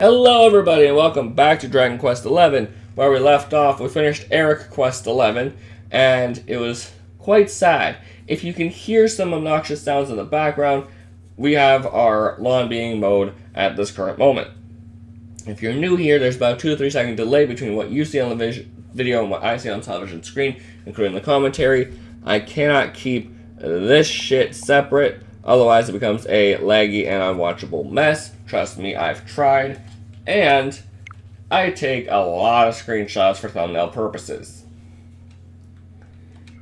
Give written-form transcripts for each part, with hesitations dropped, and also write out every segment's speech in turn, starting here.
Hello everybody and welcome back to Dragon Quest XI. Where we left off, we finished Erik Quest XI, and it was quite sad. If you can hear some obnoxious sounds in the background, we have our lawn being mowed at this current moment. If you're new here, there's about a 2 to 3 second delay between what you see on the video and what I see on the television screen, including the commentary. I cannot keep this shit separate, otherwise it becomes a laggy and unwatchable mess. Trust me, I've tried. And I take a lot of screenshots for thumbnail purposes.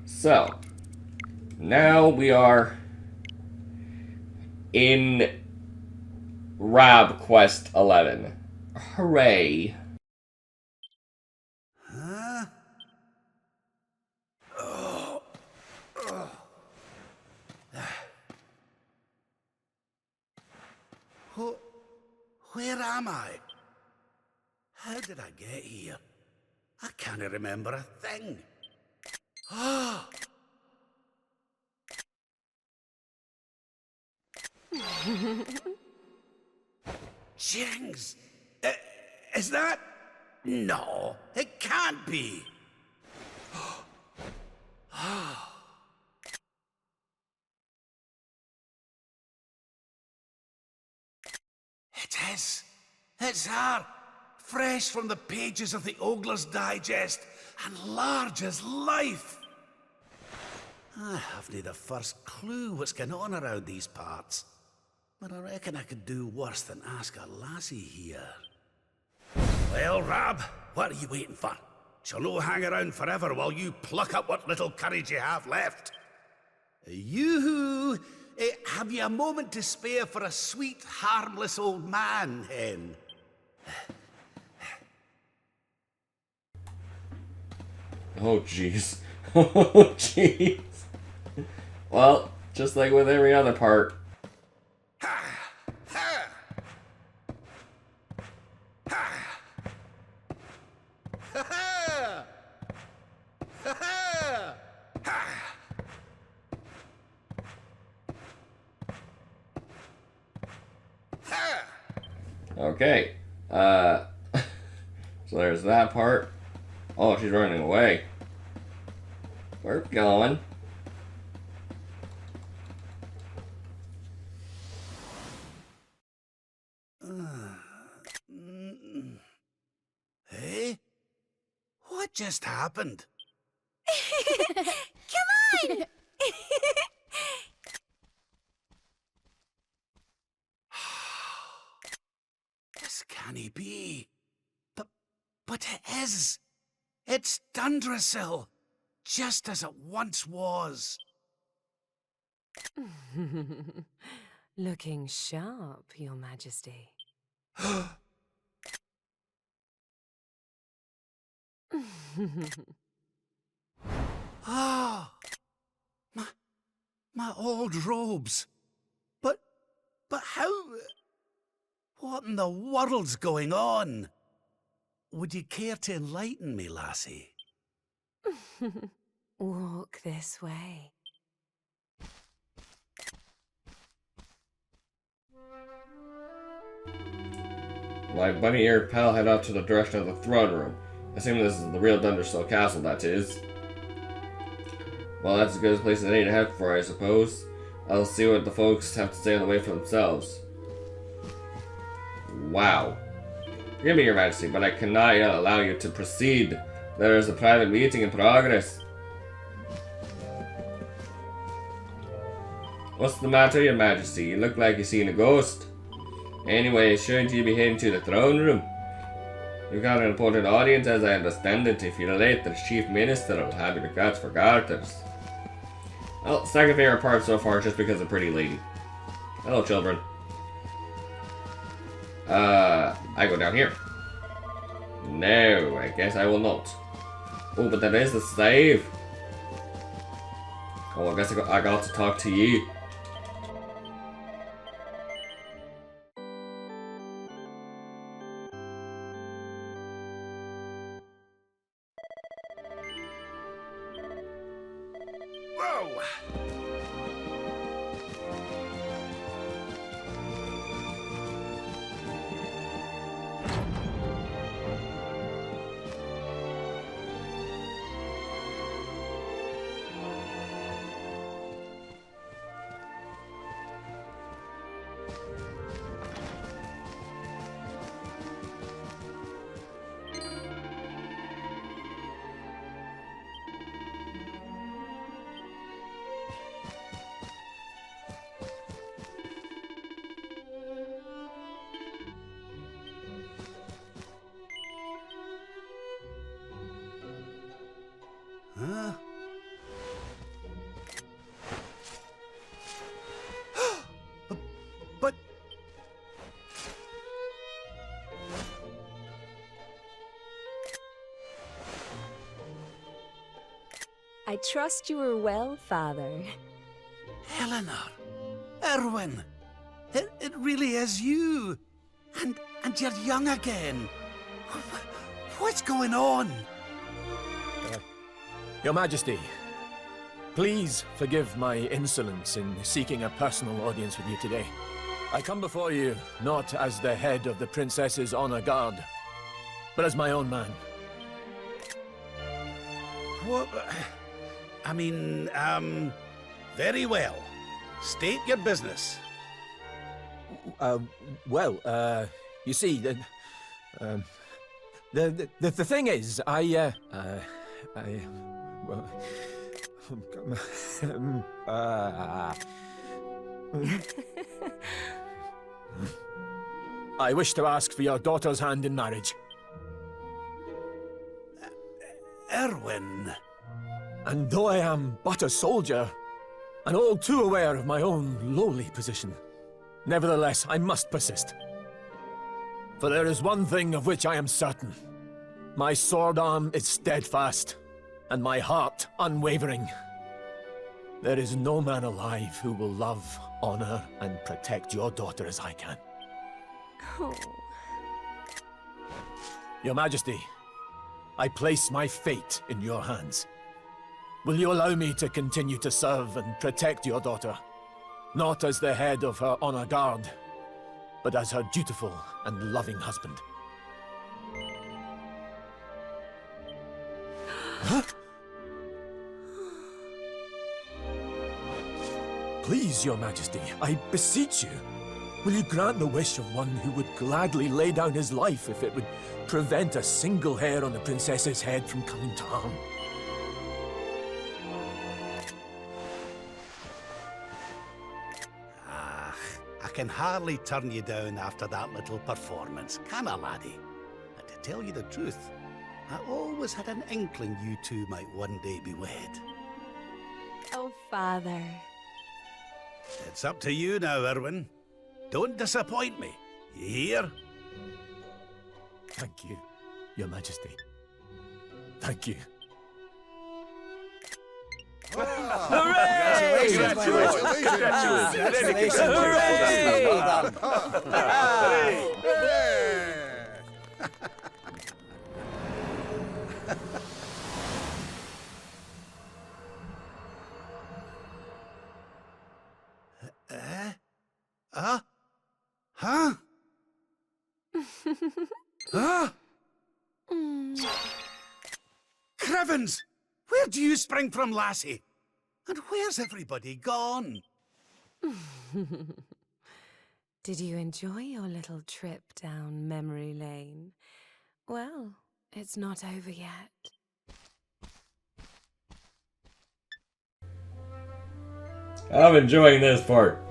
So, now we are in Rab Quest 11. Hooray. Huh? Where am I? How did I get here? I can't remember a thing. Ah! Jings! Is that? No, it can't be. It is. It's her. Fresh from the pages of the Ogler's Digest, and large as life. I haven't the first clue what's going on around these parts, but I reckon I could do worse than ask a lassie here. Well, Rab, what are you waiting for? She'll no hang around forever while you pluck up what little courage you have left. Yoo-hoo! Have you a moment to spare for a sweet, harmless old man, hen? Oh, jeez. Oh, jeez. Well, just like with every other part. Ha! Ha! Ha! Ha! Ha! Ha! Ha! Ha! Okay. So there's that part. Oh, she's running away. We're going. Hey? What just happened? Come on! This can't be. But it is. It's Dundrasil, just as it once was. Looking sharp, Your Majesty. Ah, my old robes. But how? What in the world's going on? Would you care to enlighten me, lassie? Walk this way. My bunny-eared pal head off to the direction of the throne room. Assuming this is the real Dunderstone Castle, that is. Well, that's as good a place as any to head for, I suppose. I'll see what the folks have to say on the way for themselves. Wow. Forgive me, Your Majesty, but I cannot yet allow you to proceed. There is a private meeting in progress. What's the matter, Your Majesty? You look like you've seen a ghost. Anyway, shouldn't you be heading to the throne room? You've got an important audience, as I understand it. If you're late, the Chief Minister will have your regards for garters. Well, second favorite part so far, just because of Pretty Lady. Hello, children. I go down here. No, I guess I will not. Oh, but there is the save. Oh, I guess I got to talk to you. Whoa! But I trust you are well, Father. Eleanor, Erwin, it really is you. And you're young again. What's going on? Your Majesty, please forgive my insolence in seeking a personal audience with you today. I come before you not as the head of the Princess's Honor Guard, but as my own man. What? I mean, very well. State your business. You see, the thing is, I wish to ask for your daughter's hand in marriage. Erwin. And though I am but a soldier, and all too aware of my own lowly position, nevertheless I must persist. For there is one thing of which I am certain. My sword arm is steadfast, and my heart unwavering. There is no man alive who will love, honor, and protect your daughter as I can. Oh. Your Majesty, I place my fate in your hands. Will you allow me to continue to serve and protect your daughter? Not as the head of her honor guard, but as her dutiful and loving husband. Huh? Please, Your Majesty, I beseech you. Will you grant the wish of one who would gladly lay down his life if it would prevent a single hair on the princess's head from coming to harm? I can hardly turn you down after that little performance, can I, laddie? And to tell you the truth, I always had an inkling you two might one day be wed. Oh, Father. It's up to you now, Erwin. Don't disappoint me. You hear? Thank you, Your Majesty. Thank you. Hooray! Congratulations! Well Huh? Huh? Crevens! Where do you spring from, lassie? And where's everybody gone? Did you enjoy your little trip down memory lane? Well, it's not over yet. I'm enjoying this part.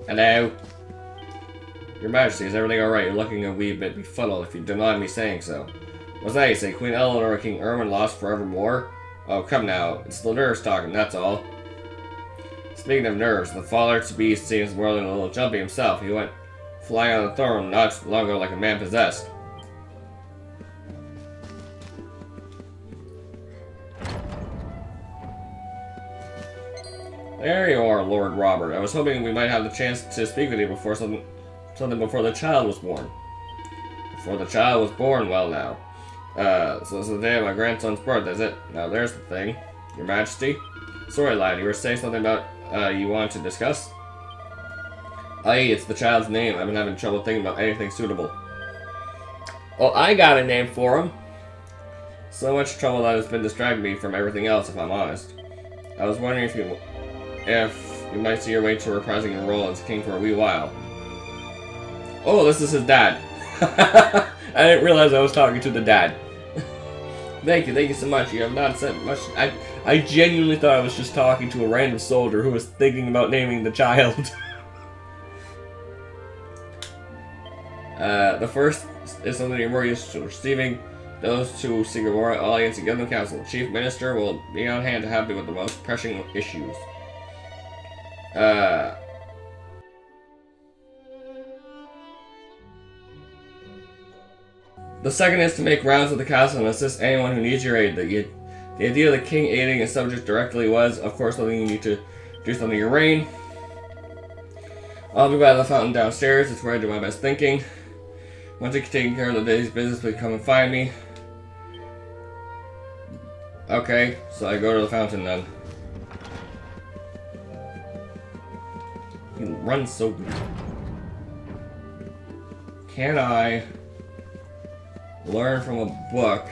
Hello? Your Majesty, is everything alright? You're looking a wee bit befuddled, if you don't mind me saying so. What's that you say? Queen Eleanor or King Erwin lost forevermore? Oh, come now. It's the nerves talking, that's all. Speaking of nerves, the father-to-be seems more than a little jumpy himself. He went flying on the throne not long ago like a man possessed. There you are, Lord Robert. I was hoping we might have the chance to speak with you before something before the child was born. Before the child was born, well now. So it's the day of my grandson's birth, is it? Now there's the thing. Your Majesty? Sorry, lad, you were saying something about, you wanted to discuss? Aye, it's the child's name. I've been having trouble thinking about anything suitable. Well, I got a name for him. So much trouble that it's been distracting me from everything else, if I'm honest. I was wondering if you might see your way to reprising your role as king for a wee while. Oh, this is his dad. I didn't realize I was talking to the dad. Thank you so much. You have not said much. I genuinely thought I was just talking to a random soldier who was thinking about naming the child. The first is something you're more used to receiving those who seek a royal audience and give them counsel. The chief minister will be on hand to help you with the most pressing issues. The second is to make rounds of the castle and assist anyone who needs your aid. The idea of the king aiding a subject directly was, of course, something you need to do something in your reign. I'll be by the fountain downstairs. It's where I do my best thinking. Once you've taken care of the day's business, please come and find me. Okay, so I go to the fountain then. He runs so good. Can I learn from a book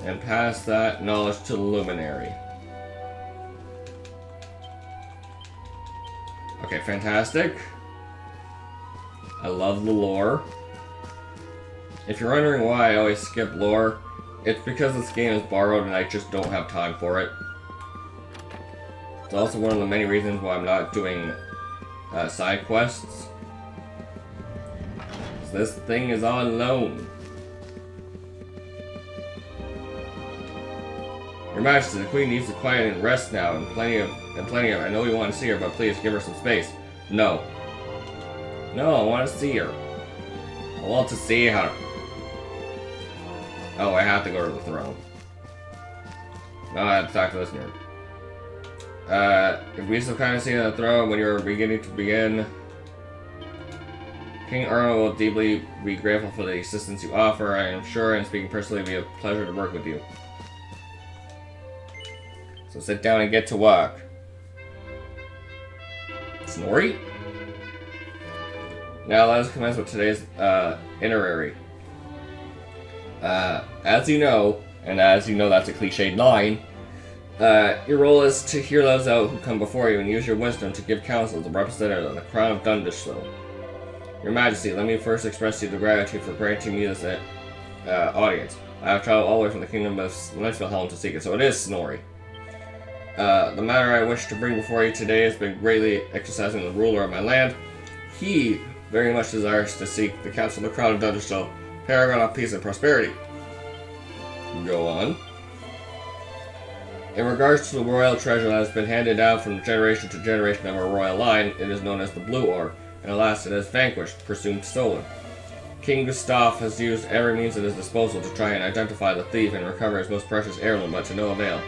and pass that knowledge to the luminary? Okay, fantastic. I love the lore. If you're wondering why I always skip lore, it's because this game is borrowed and I just don't have time for it. It's also one of the many reasons why I'm not doing side quests. So this thing is on loan. Your Majesty, the Queen needs to quiet and rest now, and plenty of. I know you want to see her, but please give her some space. No. No, I want to see her. I want to see her. Oh, I have to go to the throne. No, I have to talk to this nerd. If we so kind of see the throne when you're beginning to begin, King Erno will deeply be grateful for the assistance you offer. I am sure, and speaking personally, it will be a pleasure to work with you. So sit down and get to work. Snorri? Now let us commence with today's itinerary. As you know, and as you know that's a cliched line, your role is to hear those out who come before you and use your wisdom to give counsel as a representative of the Crown of Dunderstone. Your Majesty, let me first express to you the gratitude for granting me this audience. I have traveled all the way from the Kingdom of Nightfell to seek it, so it is Snorri. The matter I wish to bring before you today has been greatly exercising the ruler of my land. He very much desires to seek the counsel of the Crown of Dunderstone, paragon of peace and prosperity. Go on. In regards to the royal treasure that has been handed down from generation to generation of our royal line, it is known as the Blue Orb, and alas, it has vanquished, presumed stolen. King Gustav has used every means at his disposal to try and identify the thief and recover his most precious heirloom, but to no avail.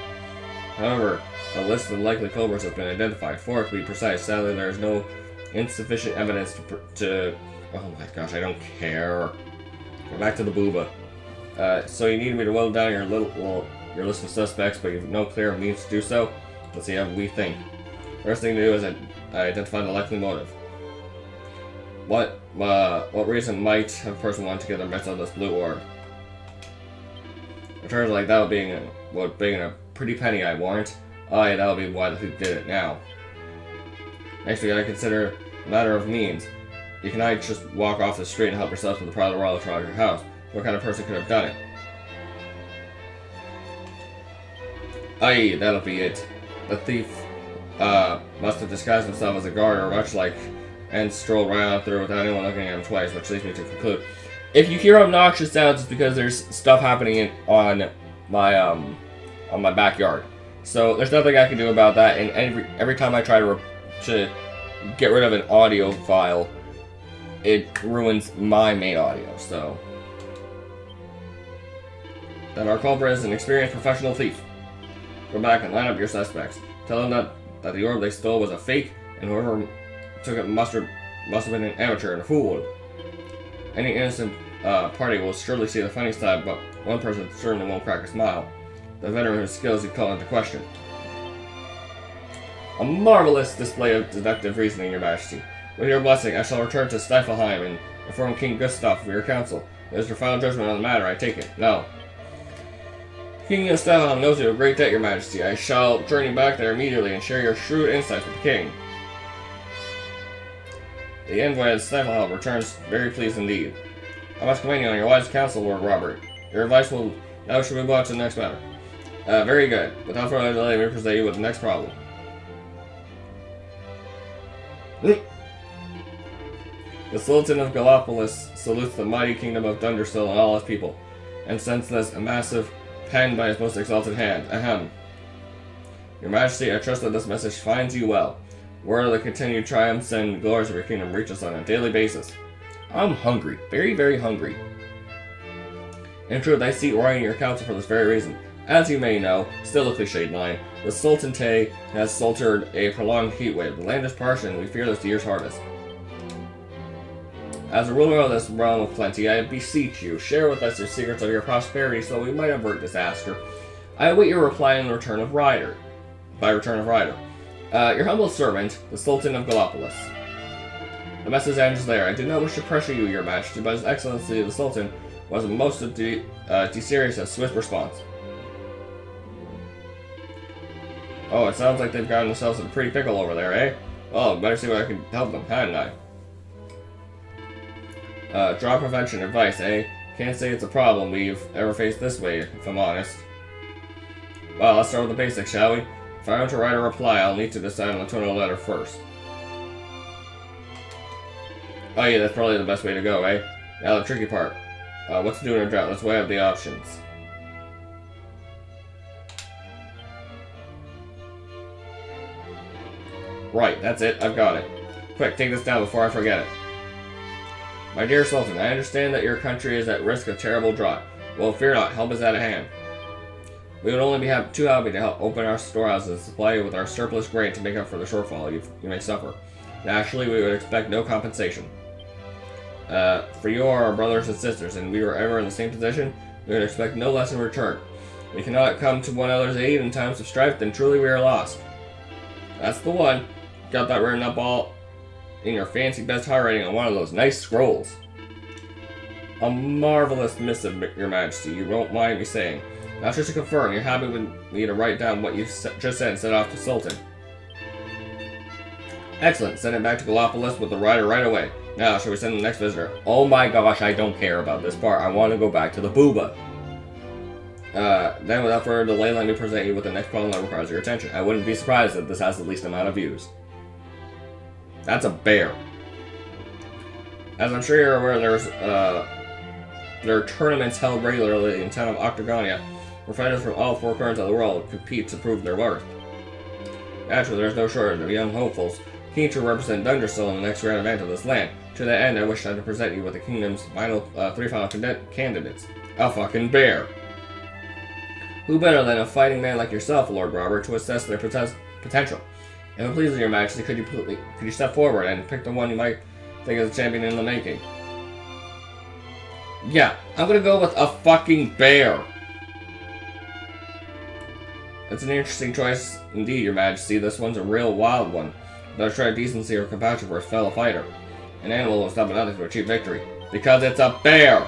However, a list of likely culprits has been identified. 4 to be precise. Sadly, there is no insufficient evidence to. Oh my gosh, I don't care. Go back to the booba. So you need me to whittle down your your list of suspects, but you have no clear means to do so. Let's see how we think. First thing to do is identify the likely motive. What reason might have a person want to get their mitts on this blue orb? In terms like that being a pretty penny, I warrant. Aye, that'll be why the thief did it now. Next, we gotta consider a matter of means. You cannot just walk off the street and help yourself to the private royal around your house. What kind of person could have done it? Aye, that'll be it. The thief must have disguised himself as a guard or much like, and strolled right on through without anyone looking at him twice, which leads me to conclude. If you hear obnoxious sounds, it's because there's stuff happening on my backyard. So there's nothing I can do about that, and every time I try to get rid of an audio file, it ruins my main audio, so. Then our culprit is an experienced professional thief. Go back and line up your suspects. Tell them that the orb they stole was a fake, and whoever took it must have been an amateur and a fool. Any innocent party will surely see the funny side, but one person certainly won't crack a smile. The veteran whose skills you call into question. A marvelous display of deductive reasoning, Your Majesty. With your blessing, I shall return to Stifelheim and inform King Gustav of your counsel. It is your final judgment on the matter, I take it. No. King of Stifelheim knows you have a great debt, Your Majesty. I shall journey back there immediately and share your shrewd insights with the king. The envoy of Stifelheim returns very pleased indeed. I must commend you on your wise counsel, Lord Robert. Your advice will now should move on to the next matter. Very good. Without further delay, we present you with the next problem. The Sultan of Gallipolis salutes the mighty kingdom of Dunderstone and all its people, and sends this a massive pen by his most exalted hand. Ahem. Your Majesty, I trust that this message finds you well. Word of the continued triumphs and glories of your kingdom reach us on a daily basis. I'm hungry. Very, very hungry. In truth, I seek right in your council for this very reason. As you may know, still a cliched line, the Sultanate has sultered a prolonged heatwave. The land is parched and we fear this year's harvest. As a ruler of this realm of plenty, I beseech you, share with us your secrets of your prosperity so we might avert disaster. I await your reply in the return of Ryder. By return of Ryder. Your humble servant, the Sultan of Gallipolis. The message ends there. I do not wish to pressure you, your majesty, but his excellency the Sultan was most serious and swift response. Oh, it sounds like they've gotten themselves in a pretty pickle over there, eh? Well, better see what I can help them, hadn't I? Drought prevention advice, eh? Can't say it's a problem we've ever faced this way, if I'm honest. Well, let's start with the basics, shall we? If I want to write a reply, I'll need to decide on the tone of the letter first. Oh yeah, that's probably the best way to go, eh? Now the tricky part. What to do in a drought? Let's weigh up the options. Right, that's it. I've got it. Quick, take this down before I forget it. My dear Sultan, I understand that your country is at risk of terrible drought. Well, fear not. Help is at hand. We would only be too happy to help open our storehouses and supply you with our surplus grain to make up for the shortfall you may suffer. Naturally, we would expect no compensation. For you are our brothers and sisters, and we were ever in the same position, we would expect no less in return. We cannot come to one another's aid in times of strife, then truly we are lost. That's the one. Got that written up all in your fancy best handwriting on one of those nice scrolls. A marvelous missive, your majesty, you won't mind me saying. Now just to confirm, you're happy with me to write down what you just said and send off to Sultan. Excellent, send it back to Gallipolis with the rider right away. Now, shall we send the next visitor? Oh my gosh, I don't care about this part. I want to go back to the booba. Then without further delay, let me present you with the next problem that requires your attention. I wouldn't be surprised if this has the least amount of views. That's a bear. As I'm sure you're aware, there are tournaments held regularly in the town of Octagonia, where fighters from all four corners of the world compete to prove their worth. Naturally, there's no shortage of young hopefuls keen to represent Dunderstone in the next grand event of this land. To that end, I wish to present you with the kingdom's three final candidates. A fucking bear. Who better than a fighting man like yourself, Lord Robert, to assess their potential? If it pleases your majesty, could you step forward and pick the one you might think is a champion in the making? Yeah, I'm gonna go with a fucking bear. That's an interesting choice indeed, your majesty. This one's a real wild one. Without a shred of decency or compassion for his fellow fighter. An animal will stop at nothing to achieve victory. Because it's a bear!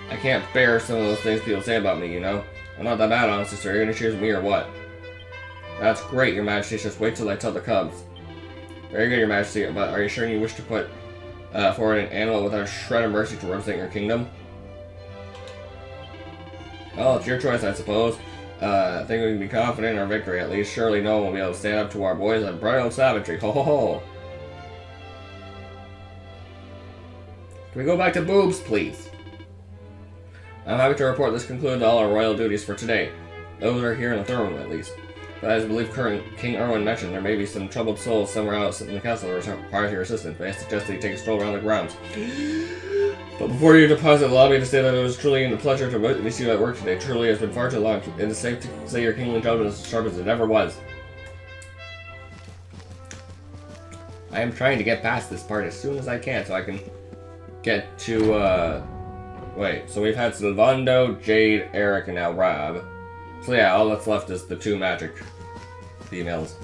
I can't bear some of those things people say about me, you know? I'm not that bad, honestly, sir. You're gonna choose me or what? That's great, your majesty. Just wait till I tell the cubs. Very good, your majesty, but are you sure you wish to put forward an animal without a shred of mercy to represent your kingdom? Well, it's your choice, I suppose. I think we can be confident in our victory, at least. Surely no one will be able to stand up to our boys and bridal savagery. Ho ho ho! Can we go back to boobs, please? I'm happy to report this concludes all our royal duties for today. Those are here in the throne room, at least. But as I believe King Erwin mentioned, there may be some troubled souls somewhere else in the castle that require your assistance. May I suggest that you take a stroll around the grounds. But before you deposit, allow me to say that it was truly a pleasure to witness you at work today. Truly, it's been far too long. It is safe to say your kingly judgment is as sharp as it ever was. I am trying to get past this part as soon as I can, so I can get to, wait, so we've had Sylvando, Jade, Erik, and now Rab. So yeah, all that's left is the two magic females.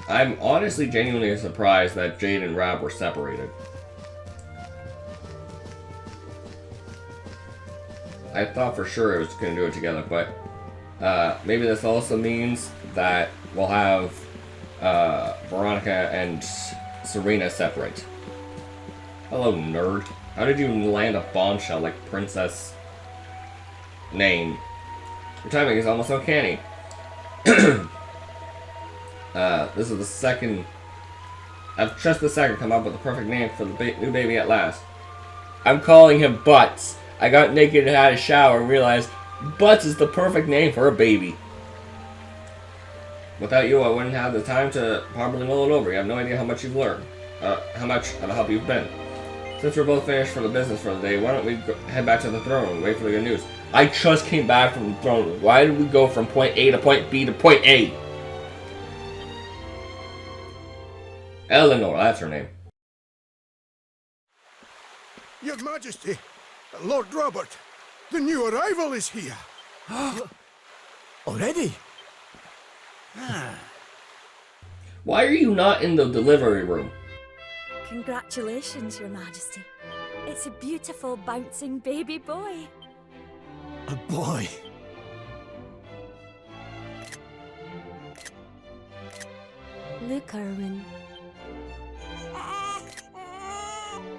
I'm honestly genuinely surprised that Jade and Rab were separated. I thought for sure it was going to do it together, but maybe this also means that we'll have Veronica and Serena separate. Hello, nerd. How did you land a bombshell like Princess Name? Your timing is almost uncanny. This is the second I've just a second come up with the perfect name for the new baby at last. I'm calling him Butts. I got naked and had a shower and realized Butts is the perfect name for a baby. Without you, I wouldn't have the time to properly mull it over. You have no idea how much you've learned. How much of a help you've been. Since we're both finished for the business for the day, why don't we head back to the throne room and wait for the good news? I just came back from the throne room. Why did we go from point A to point B to point A? Eleanor, that's her name. Your Majesty, Lord Robert, the new arrival is here. Already? Why are you not in the delivery room? Congratulations, Your Majesty. It's a beautiful, bouncing baby boy. A boy. Look, Erwin.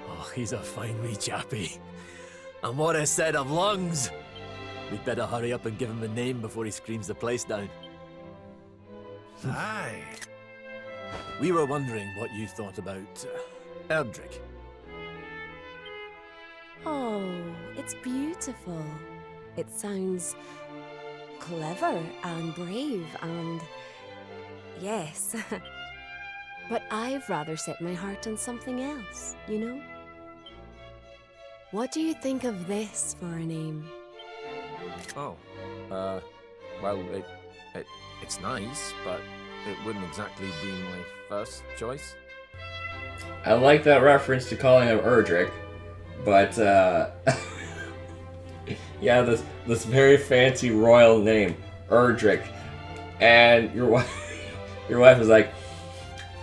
Oh, he's a fine wee chappie. And what a set of lungs! We'd better hurry up and give him a name before he screams the place down. Aye. We were wondering what you thought about Erdrick. Oh, it's beautiful. It sounds clever and brave and... yes. But I've rather set my heart on something else, you know? What do you think of this for a name? Oh, well, it's nice, but it wouldn't exactly be my first choice. I like that reference to calling him Erdrick, but yeah, this very fancy royal name, Erdrick, and your wife is like,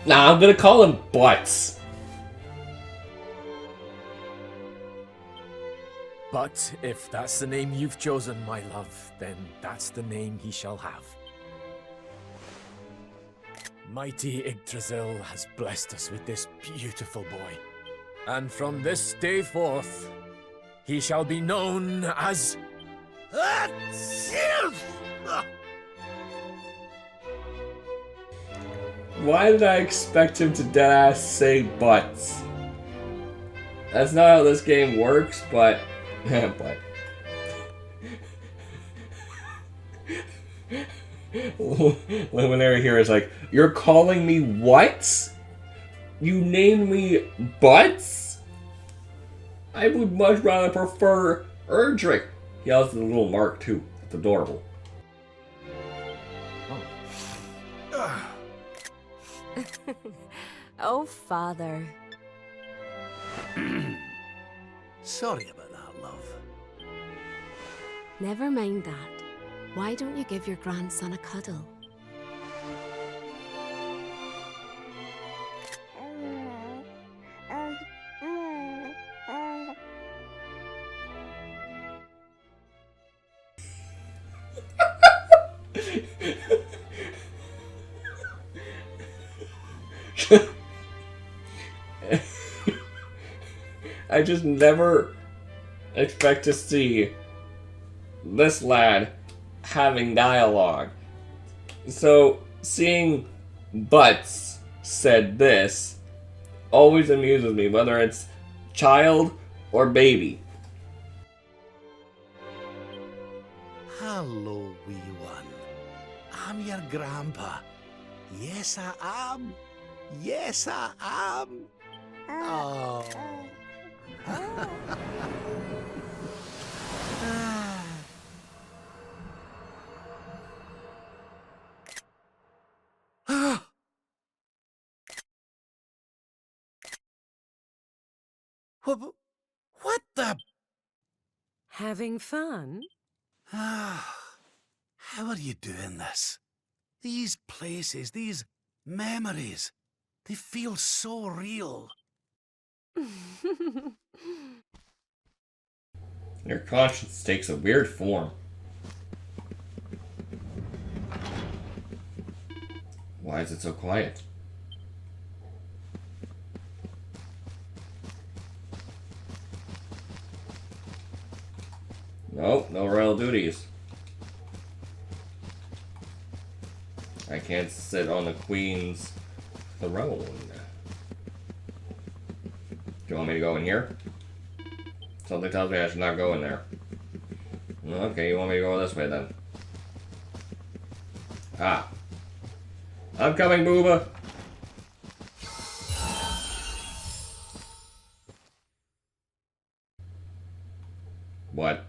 nah, I'm gonna call him Butts. But if that's the name you've chosen, my love, then that's the name he shall have. Mighty Yggdrasil has blessed us with this beautiful boy. And from this day forth, he shall be known as... Why did I expect him to deadass say Butts? That's not how this game works, but... but... Luminary here is like, you're calling me what? You named me Butts? I would much rather prefer Erdrick. He has the little mark too. It's adorable. Oh, Father. Sorry about that, love. Never mind that. Why don't you give your grandson a cuddle? I just never expect to see this lad having dialogue. So, seeing Butts said this always amuses me, whether it's child or baby. Hello, wee one. I'm your grandpa. Yes, I am. Yes, I am. Oh. What the? Having fun? How are you doing this? These places, these memories, they feel so real. Your conscience takes a weird form. Why is it so quiet? Nope, no royal duties. I can't sit on the queen's throne. you want me to go in here? Something tells me I should not go in there. Okay, you want me to go this way then? Ah. I'm coming, Booba! What?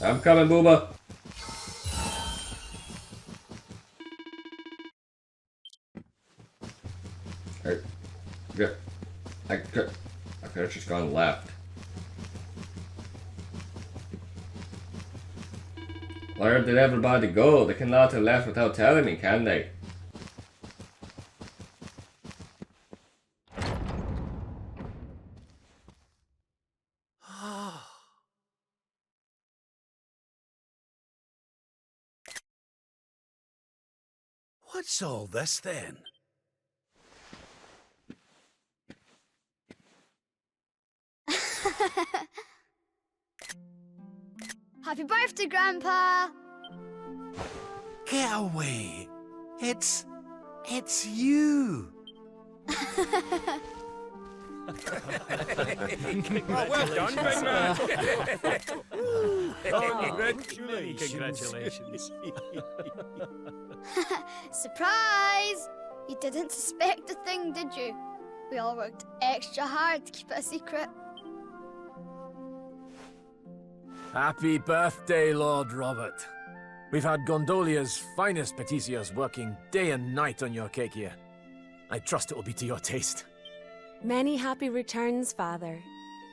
I'm coming, Booba! I could have just gone left. Where did everybody go? They cannot have left without telling me, can they? What's all this then? Happy birthday, Grandpa! Get away! It's you! Well done, big man. Congratulations. Surprise! You didn't suspect a thing, did you? We all worked extra hard to keep it a secret. Happy birthday, Lord Robert. We've had Gondolia's finest patissiers working day and night on your cake here. I trust it will be to your taste. Many happy returns, Father.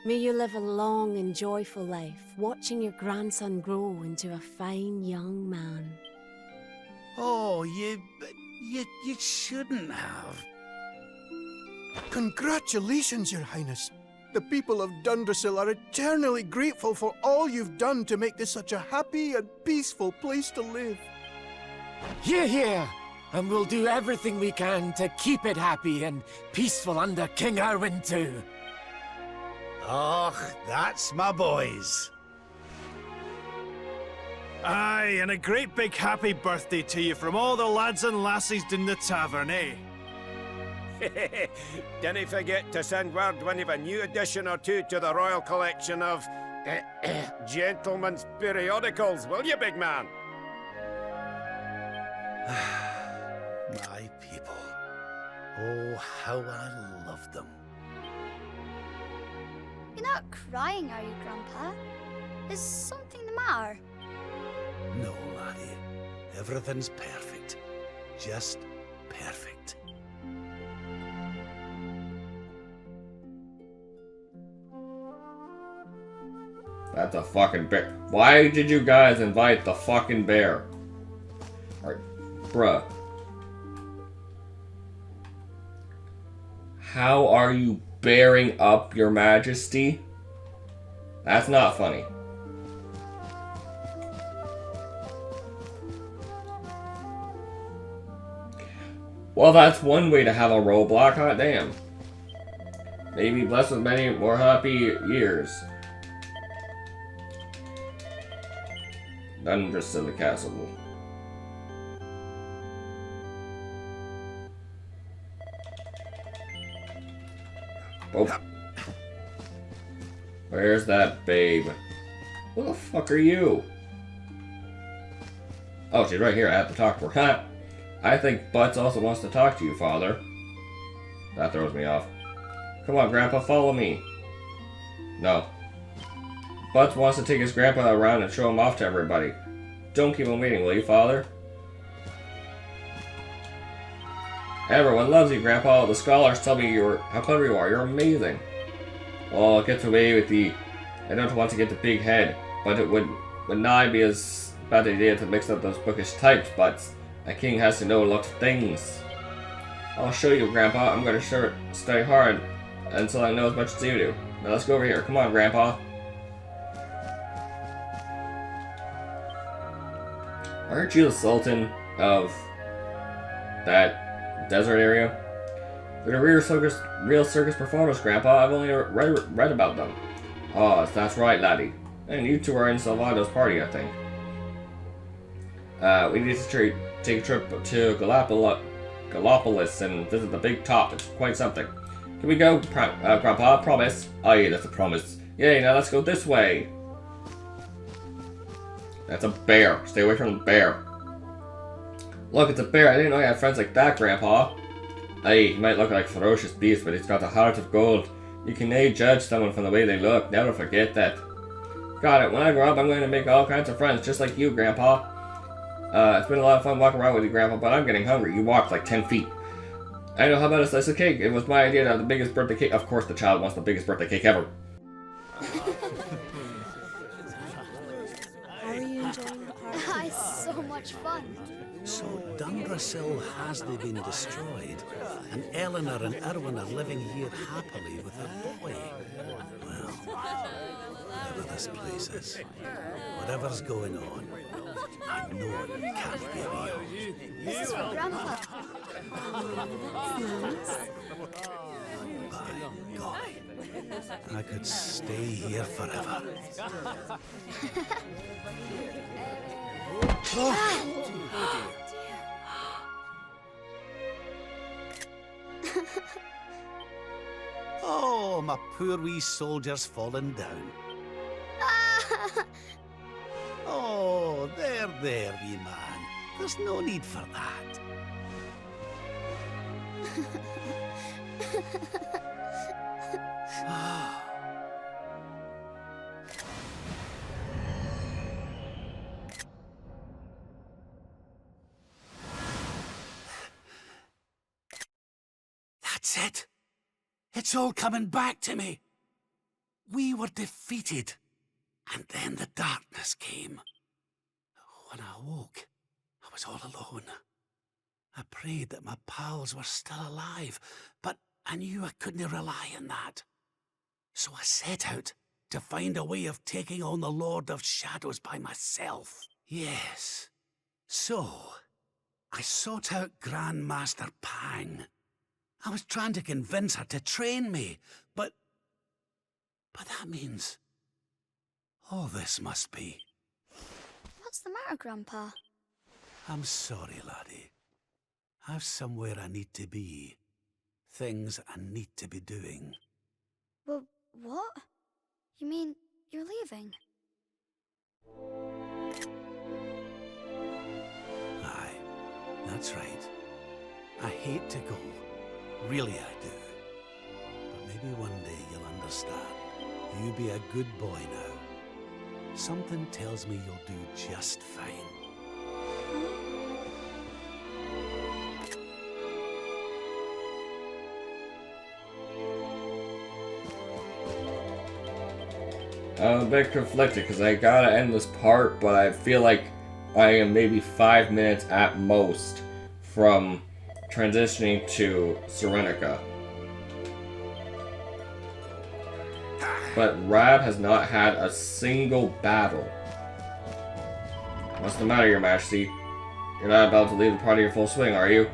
May you live a long and joyful life, watching your grandson grow into a fine young man. Oh, you shouldn't have. Congratulations, Your Highness. The people of Dundrasil are eternally grateful for all you've done to make this such a happy and peaceful place to live. Hear, hear! And we'll do everything we can to keep it happy and peaceful under King Erwin too. Oh, that's my boys. Aye, and a great big happy birthday to you from all the lads and lassies in the tavern, eh? Didn't forget to send word when you've a new addition or two to the royal collection of gentlemen's periodicals, will you, big man? My people. Oh, how I love them. You're not crying, are you, Grandpa? Is something the matter? No, laddie. Everything's perfect. Just perfect. That's a fucking bear. Why did you guys invite the fucking bear? Alright, bruh. How are you bearing up, Your Majesty? That's not funny. Well, that's one way to have a roadblock, hot damn. Maybe blessed with many more happy years. Dundrasil Castle. Oh. Where's that babe? Who the fuck are you? Oh, she's right here. I have to talk to her. I think Butts also wants to talk to you, Father. That throws me off. Come on, Grandpa, follow me. No. Butts wants to take his grandpa around and show him off to everybody. Don't keep him waiting, will you, Father? Everyone loves you, Grandpa. The scholars tell me how clever you are. You're amazing. Oh, it gets away with the... I don't want to get the big head, but it would not be as bad an idea to mix up those bookish types, but a king has to know lots of things. I'll show you, Grandpa. I'm going to study hard until I know as much as you do. Now let's go over here. Come on, Grandpa. Aren't you the Sultan of that desert area? They're real circus performers, Grandpa. I've only read about them. Oh, that's right, laddie. And you two are in Salvado's party, I think. We need to take a trip to Gallipolis and visit the big top. It's quite something. Can we go, Grandpa? Promise? Aye, that's a promise. Yay, now let's go this way. That's a bear. Stay away from the bear. Look, it's a bear. I didn't know you had friends like that, Grandpa. Aye, he might look like a ferocious beast, but he's got a heart of gold. You can judge someone from the way they look. Never forget that. Got it. When I grow up, I'm going to make all kinds of friends, just like you, Grandpa. It's been a lot of fun walking around with you, Grandpa, but I'm getting hungry. You walked like 10 feet. I know, how about a slice of cake? It was my idea to have the biggest birthday cake. Of course, the child wants the biggest birthday cake ever. Are you enjoying the party? It's so much fun. So Dundrasil hasn't been destroyed, and Eleanor and Erwin are living here happily with their boy. Well, whatever this place is, whatever's going on, I know it can't be real. This is for Grandpa. By golly, I could stay here forever. Oh, my poor wee soldier's fallen down. Oh, there, wee man. There's no need for that. That's it. It's all coming back to me. We were defeated, and then the darkness came. When I awoke, I was all alone. I prayed that my pals were still alive, but I knew I couldn't rely on that. So I set out to find a way of taking on the Lord of Shadows by myself. Yes. So, I sought out Grandmaster Pang. I was trying to convince her to train me, but that means all this must be. What's the matter, Grandpa? I'm sorry, laddie. I've somewhere I need to be. Things I need to be doing. Well, what? You mean you're leaving? Aye, that's right. I hate to go. Really, I do. But maybe one day you'll understand. You be a good boy now. Something tells me you'll do just fine. I'm a bit conflicted because I gotta end this part, but I feel like I am maybe 5 minutes at most from transitioning to Serenica. But Rab has not had a single battle. What's the matter, Your Majesty? You're not about to leave the party in full swing, are you?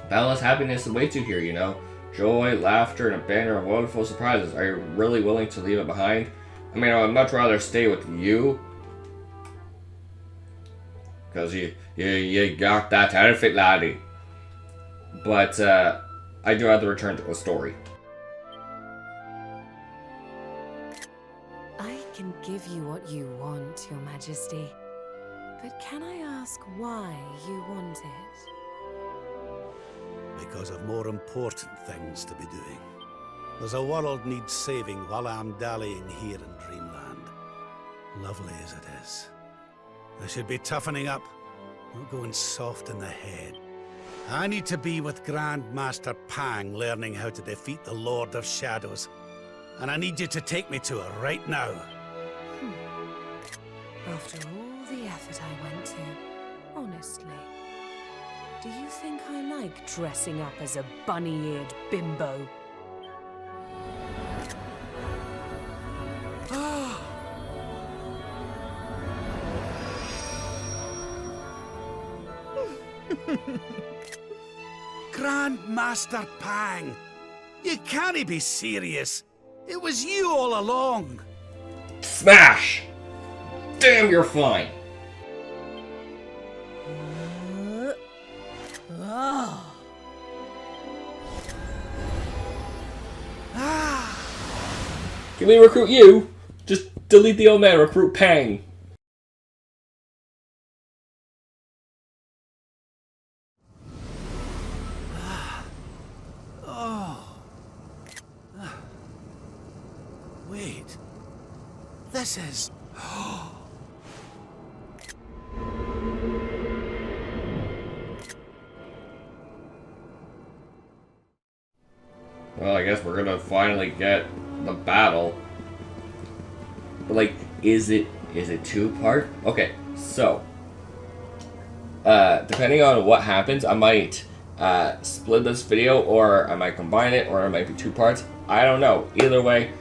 Boundless happiness awaits you here, you know. Joy, laughter, and a banner of wonderful surprises. Are you really willing to leave it behind? I mean, I would much rather stay with you. Because you got that outfit, laddie. But, I do have to return to the story. I can give you what you want, Your Majesty. But can I ask why you want it? Because of more important things to be doing. There's a world needs saving while I'm dallying here in Dreamland. Lovely as it is. I should be toughening up, not going soft in the head. I need to be with Grandmaster Pang learning how to defeat the Lord of Shadows. And I need you to take me to her right now. After all the effort I went to, honestly, do you think I like dressing up as a bunny-eared bimbo? Grandmaster Pang! You can't be serious! It was you all along! Smash! Damn, you're fine! Can we recruit you? Just delete the old man, recruit Pang. Wait. This is... Well, I guess we're gonna finally get the battle. But like, is it two-part? Okay, so depending on what happens, I might split this video, or I might combine it, or it might be 2 parts. I don't know. Either way,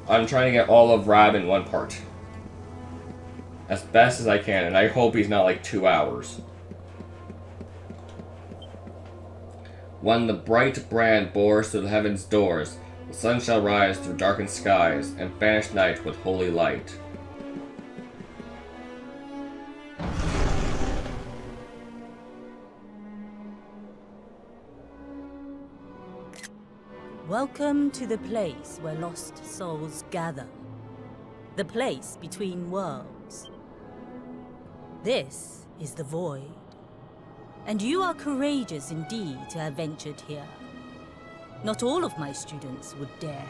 I'm trying to get all of Rab in 1 part. As best as I can, and I hope he's not like 2 hours. When the bright brand bores to the heaven's doors, the sun shall rise through darkened skies, and banish night with holy light. Welcome to the place where lost souls gather. The place between worlds. This is the Void. And you are courageous indeed to have ventured here. Not all of my students would dare.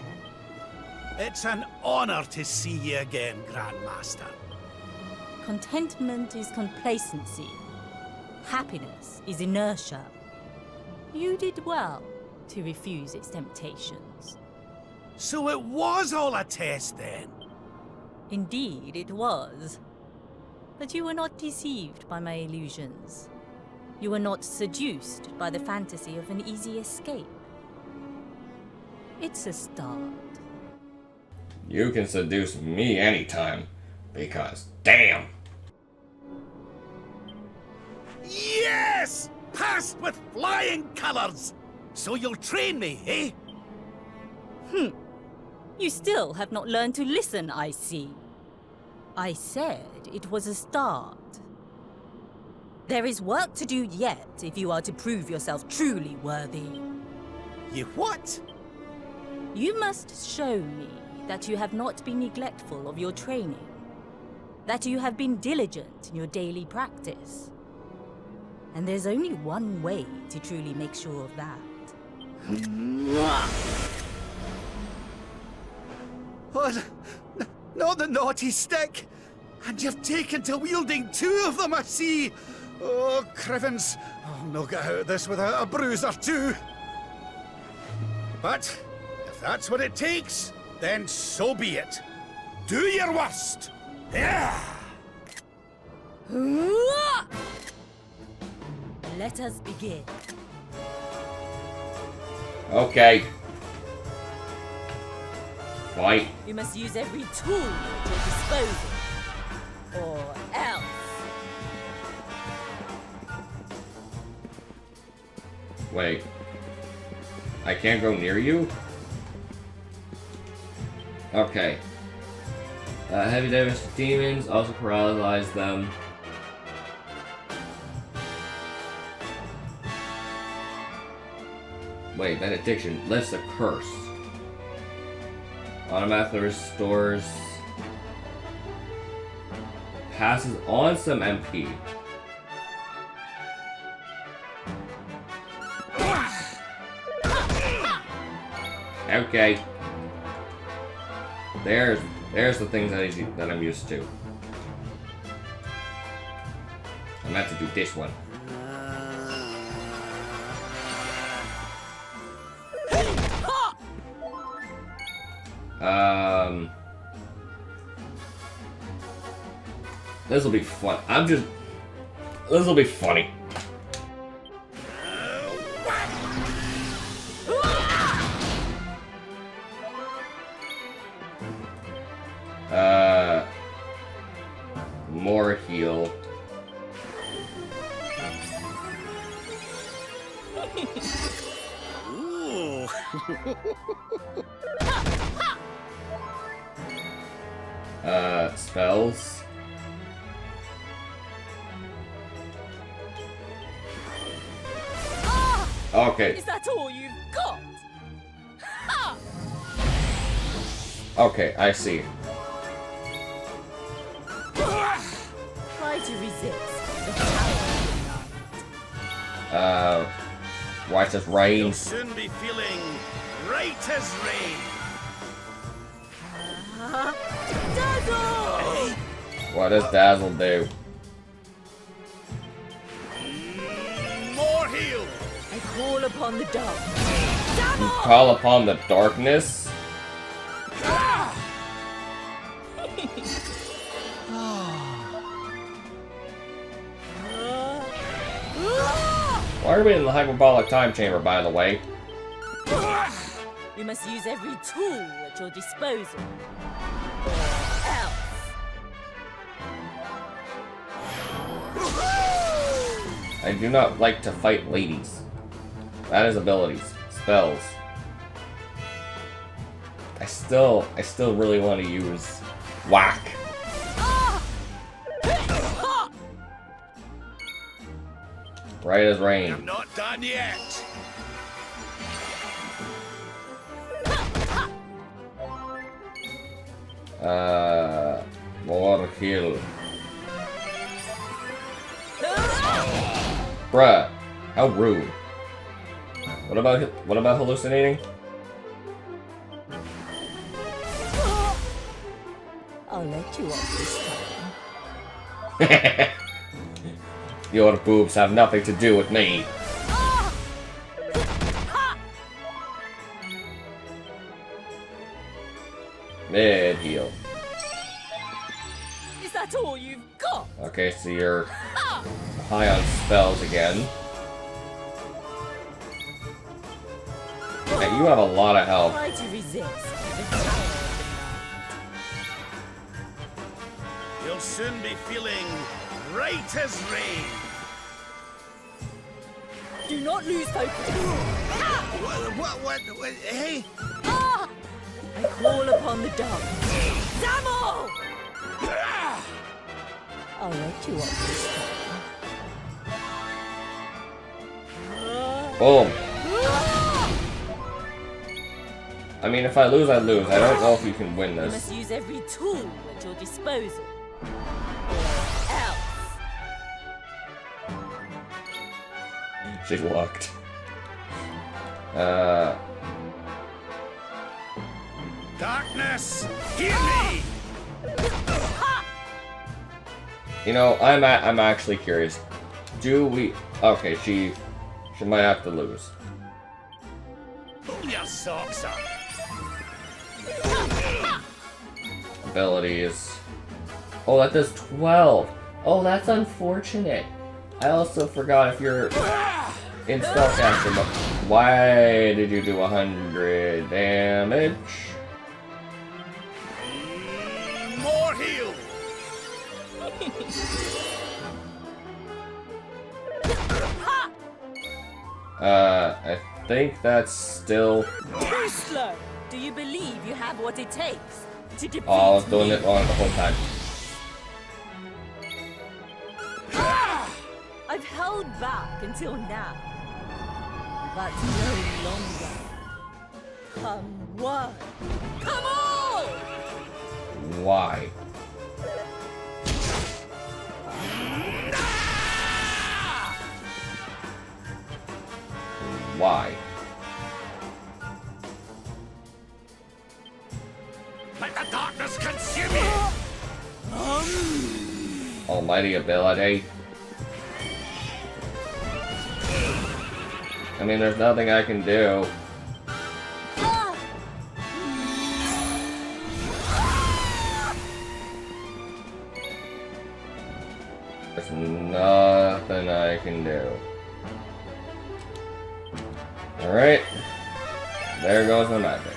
It's an honor to see you again, Grandmaster. Contentment is complacency. Happiness is inertia. You did well to refuse its temptations. So it was all a test then? Indeed, it was. But you were not deceived by my illusions. You were not seduced by the fantasy of an easy escape. It's a start. You can seduce me anytime, because damn! Yes! Passed with flying colors! So you'll train me, eh? You still have not learned to listen, I see. I said it was a start. There is work to do yet if you are to prove yourself truly worthy. You what? You must show me that you have not been neglectful of your training. That you have been diligent in your daily practice. And there's only one way to truly make sure of that. What? Not the naughty stick! And you've taken to wielding 2 of them, I see! Oh, Crivens, I'll not get out of this without a bruise or 2. But, if that's what it takes, then so be it. Do your worst! Yeah! Let us begin. Okay. Fight. You must use every tool at your disposal. Or else. Wait. I can't go near you? Okay. Heavy damage to demons, also paralyze them. Wait, benediction lifts a curse. Automatically restores. Passes on some MP. Okay. There's the things that I'm used to. I'm gonna have to do this one. This will be fun. This will be funny. More heal. Ooh. Spells. Okay. Is that all you've got? Ha! Okay, I see. Try to resist. Watch this rain. You'll soon be feeling right as rain. Dazzle! What does Dazzle do? More heal. I call upon the dark. You call upon the darkness? Why are we in the hyperbolic time chamber, by the way? You must use every tool at your disposal. Else. I do not like to fight ladies. That is abilities. Spells. I still really want to use whack. Right as rain. I'm not done yet. More heal. Bruh, how rude. What about hallucinating? I'll let you off this time. Your boobs have nothing to do with me. Mid heal. Is that all you've got? Okay, so you're high on spells again. Okay, you have a lot of health. Try to resist. You'll soon be feeling right as rain. Do not lose focus. What? Hey! I call upon the dark. Damn! I'll let you off this time. Boom. I mean, if I lose, I lose. I don't know if you can win You this. must use every tool at your disposal. Else. She walked. Darkness, hear me! You know, I'm actually curious. Do we? Okay, she might have to lose. Pull your socks up. Abilities. Oh, that does 12. Oh, that's unfortunate. I also forgot if you're in spellcaster mode. Why did you do 100 damage? More heal. I think that's still. Too slow. Do you believe you have what it takes to defeat Oh, I was doing me? it wrong the whole time. I've held back until now, but no longer. Come one, come all! Why? Why? Let the darkness consume you! Almighty ability. I mean, there's nothing I can do. There's nothing I can do. Alright. There goes my magic.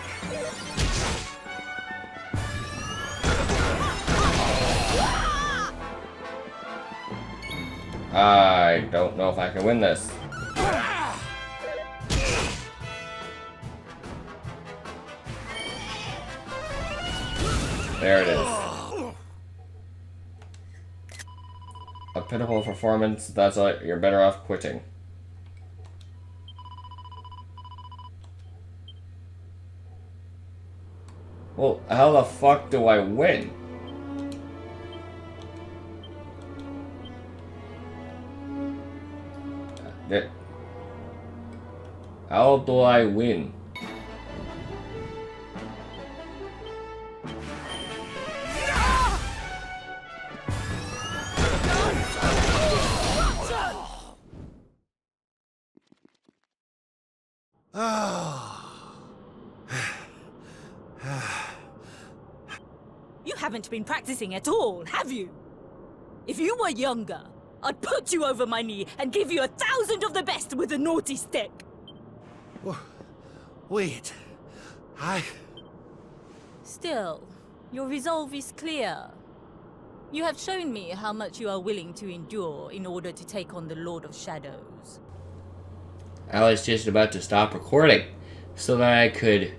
I don't know if I can win this. There it is. A pitiful performance, that's all, you're better off quitting. Well, how the fuck do I win? How do I win? You haven't been practicing at all, have you? If you were younger, I'd put you over my knee and give you 1,000 of the best with a naughty stick. Wait. Still, your resolve is clear. You have shown me how much you are willing to endure in order to take on the Lord of Shadows. I was just about to stop recording so that I could...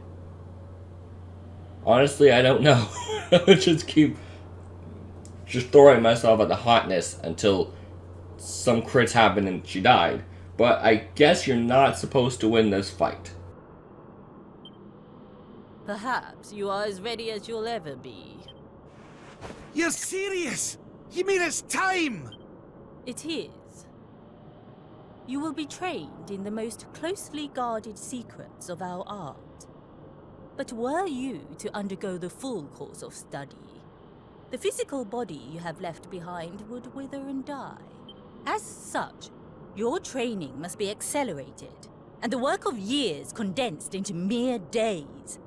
Honestly, I don't know. I would just keep throwing myself at the hotness until some crits happened and she died. But I guess you're not supposed to win this fight. Perhaps you are as ready as you'll ever be. You're serious? You mean it's time? It is. You will be trained in the most closely guarded secrets of our art. But were you to undergo the full course of study, the physical body you have left behind would wither and die. As such, your training must be accelerated, and the work of years condensed into mere days.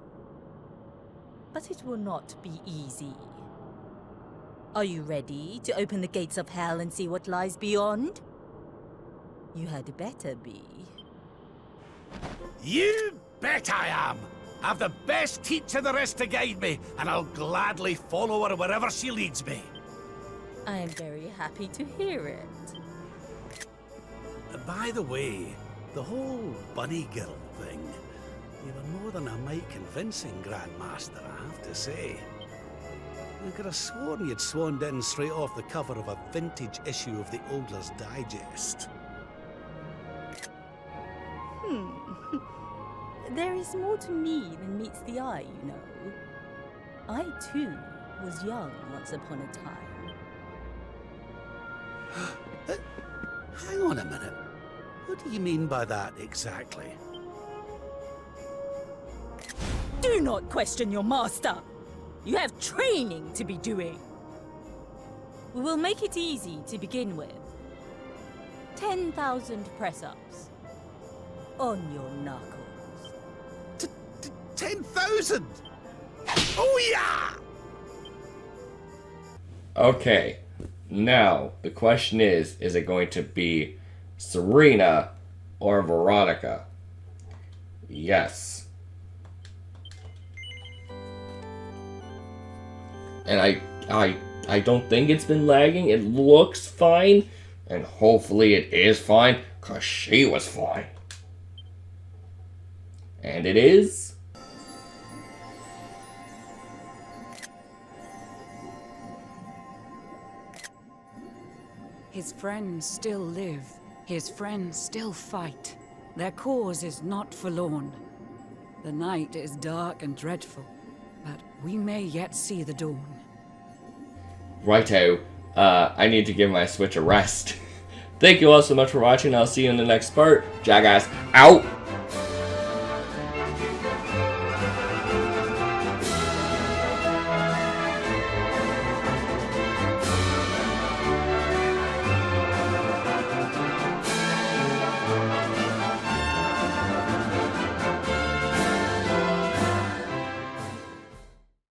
But it will not be easy. Are you ready to open the gates of hell and see what lies beyond? You had better be. You bet I am! I've the best teacher there is to guide me, and I'll gladly follow her wherever she leads me. I am very happy to hear it. By the way, the whole bunny girl thing, you were more than a mite convincing, Grandmaster, I have to say. I could have sworn you'd swaned in straight off the cover of a vintage issue of the Ogler's Digest. There is more to me than meets the eye, you know. I, too, was young once upon a time. Hang on a minute. What do you mean by that, exactly? Do not question your master! You have training to be doing. We will make it easy to begin with. 10,000 press-ups. On your knuckles. 10,000! Oh yeah! Okay, now the question is it going to be Serena or Veronica? Yes. And I don't think it's been lagging. It looks fine, and hopefully it is fine, because she was fine. And it is. His friends still live. His friends still fight. Their cause is not forlorn. The night is dark and dreadful, but we may yet see the dawn. Righto. I need to give my Switch a rest. Thank you all so much for watching. I'll see you in the next part. Jackass out.